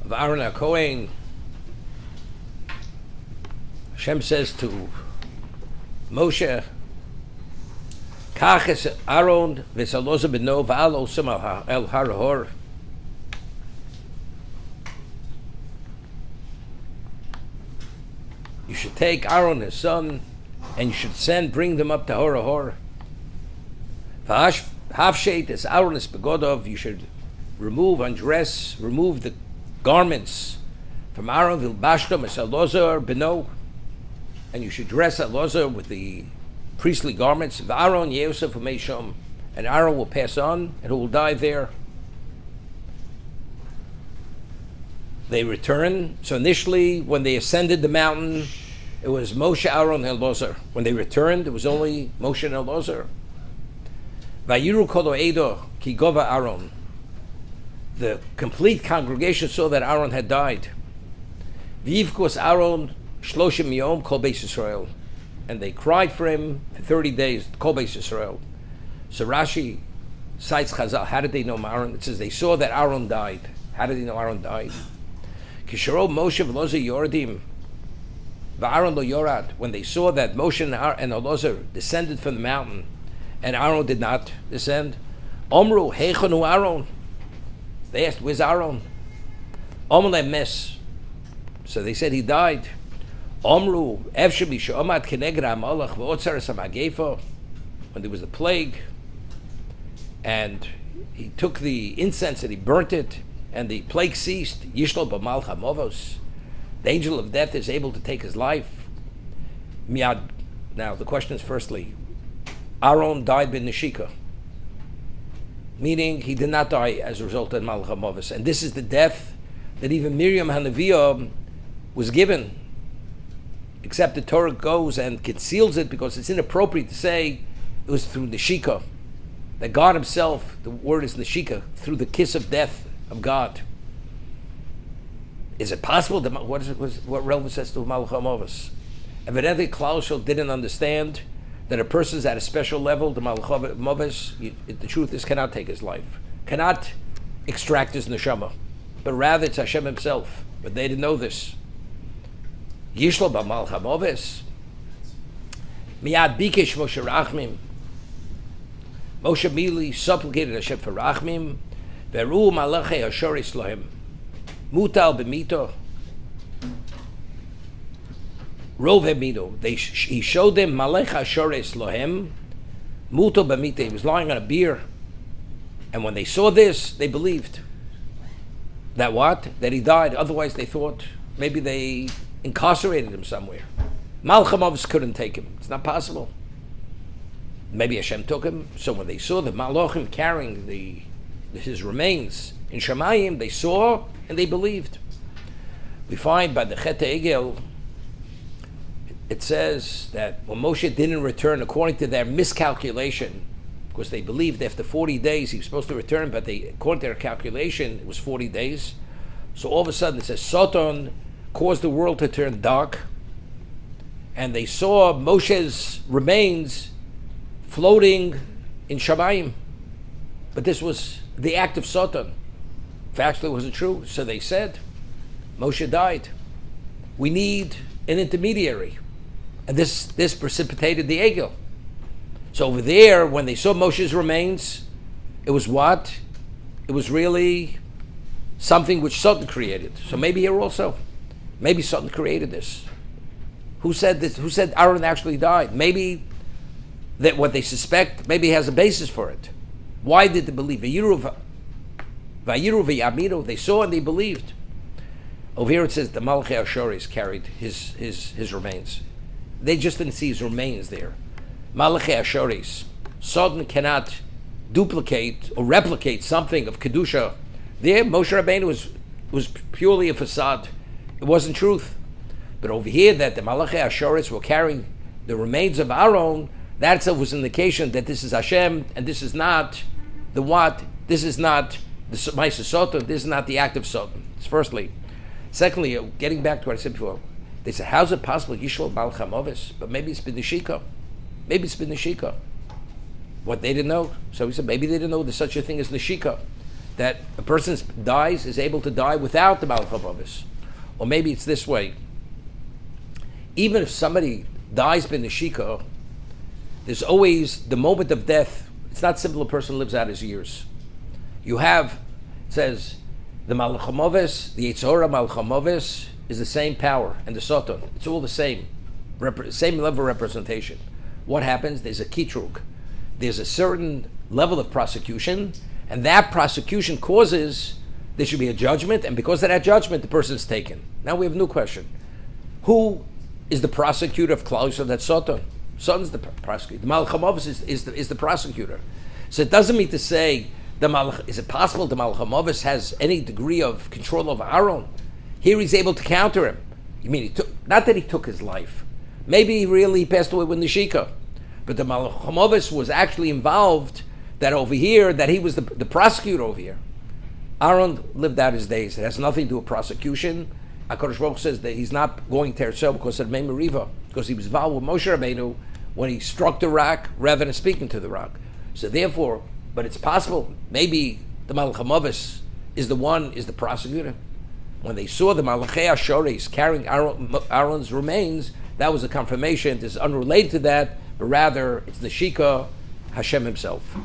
of Aaron HaKohen, Hashem says to Moshe, Kach es Aaron v'saloza b'no v'al osam el har hor. You should take Aaron, his son, and you should bring them up to Hor Hor. Havshet is Aaron is begodov. You should undress, remove the garments from Aaron v'ilbashtom es Elozar b'no, and you should dress Elozar with the priestly garments. V'Aaron Yosef u'meishom, and Aaron will pass on, and he will die there. They return. So initially, when they ascended the mountain, it was Moshe, Aaron, and Elozar. When they returned, it was only Moshe and Elozar. Vayiru kol ha'edo ki gova Aaron. The complete congregation saw that Aaron had died. V'yivkos Aaron shloshim yom kol beis Yisrael, and they cried for him for 30 days. Kol beis Yisrael. So Rashi cites Chazal. How did they know Aaron? It says they saw that Aaron died. How did they know Aaron died? Kisharo Moshe v'Elozar yordim, v'Aaron lo yorad. When they saw that Moshe and Elozar descended from the mountain, and Aaron did not descend, Omru heichanu Aaron. They asked, "Where's Aaron?" Omle mes. So they said he died. Omru efshe b'she'omad keneged ha'malach v'otzares ha'magefa. When there was the plague, and he took the incense and he burnt it, and the plague ceased. Yishlo b'mal chamovos. The angel of death is able to take his life. Miad. Now the question is, firstly, Aaron died bin neshika, meaning he did not die as a result of mal chamovos, and this is the death that even Miriam Hanaviyah was given. Except the Torah goes and conceals it because it's inappropriate to say it was through neshika. That God Himself, the word is neshika, through the kiss of death of God. Is it possible that what relevance has to Malach HaMovos? Evidently, Klal Yisrael didn't understand that a person is at a special level. The Malach HaMovos, the truth is, cannot take his life, cannot extract his neshama, but rather it's Hashem Himself. But they didn't know this. Yishlo b'Malach HaMovos. Miyad bikesh Moshe rachmim. Moshe immediately supplicated Hashem for rachmim. Veru malachei hashoris lohem, mutal b'mito, rove mito. He showed them malach hashoris lohem, mutal b'mito. He was lying on a bier, and when they saw this, they believed that what? That he died. Otherwise, they thought maybe they incarcerated him somewhere. Malach HaMovos couldn't take him. It's not possible. Maybe Hashem took him. So when they saw the Malachim carrying his remains in Shemayim, they saw and they believed. We find by the Chet Egel, it says that when Moshe didn't return, according to their miscalculation, because they believed after 40 days he was supposed to return, but according to their calculation, it was 40 days. So all of a sudden it says Satan caused the world to turn dark, and they saw Moshe's remains floating in Shemayim. But this was the act of Satan. Factually, was it true? So they said, Moshe died. We need an intermediary. And this precipitated the Egel. So over there, when they saw Moshe's remains, it was what? It was really something which Satan created. So maybe here also, maybe Satan created this. Who said this? Who said Aaron actually died? Maybe that what they suspect maybe has a basis for it. Why did they believe? Vayiru v'yamiru. They saw and they believed. Over here it says the Malachei Ashoris carried his remains. They just didn't see his remains there. Malachei Ashoris. Satan cannot duplicate or replicate something of Kedusha. There, Moshe Rabbeinu was purely a facade. It wasn't truth. But over here, that the Malachei Ashoris were carrying the remains of Aaron, that itself was an indication that this is Hashem, and this is not the what? This is not the Maisa Satan. This is not the act of Satan. It's firstly. Secondly, getting back to what I said before, they said, how's it possible Yishol Malach HaMovos? But maybe it's been Neshika. Maybe it's been Neshika. What they didn't know. So we said maybe they didn't know there's such a thing as Neshika. that a person dies is able to die without the Malach HaMavis. Or maybe it's this way. Even if somebody dies b'neshika, there's always the moment of death. It's not simple a person lives out his years. You have, it says, the Malach HaMavis, the Yetzer Hara Malach HaMavis is the same power, and the Satan. It's all the same. Same level of representation. What happens? There's a kitrug. There's a certain level of prosecution, and that prosecution causes there should be a judgment, and because of that judgment, the person is taken. Now we have a new question. Who is the prosecutor of Klal Yisrael? That's Satan. Satan's the prosecutor. The Malach HaMavis is the prosecutor. So it doesn't mean to say, is it possible the Malach HaMavis has any degree of control over Aaron? Here he's able to counter him. You mean not that he took his life. Maybe he really passed away with Neshika. But the Malach HaMavis was actually involved that over here, that he was the prosecutor over here. Aaron lived out his days. It has nothing to do with prosecution. HaKadosh Baruch Hu says that he's not going to Eretz Yisrael because of Mei Meriva, because he was involved with Moshe Rabbeinu when he struck the rock rather than speaking to the rock. So therefore, but it's possible, maybe the Malach HaMavis is the prosecutor. When they saw the Malachei HaShores carrying Aaron's remains, that was a confirmation. It's unrelated to that, but rather it's the Shika, Hashem himself.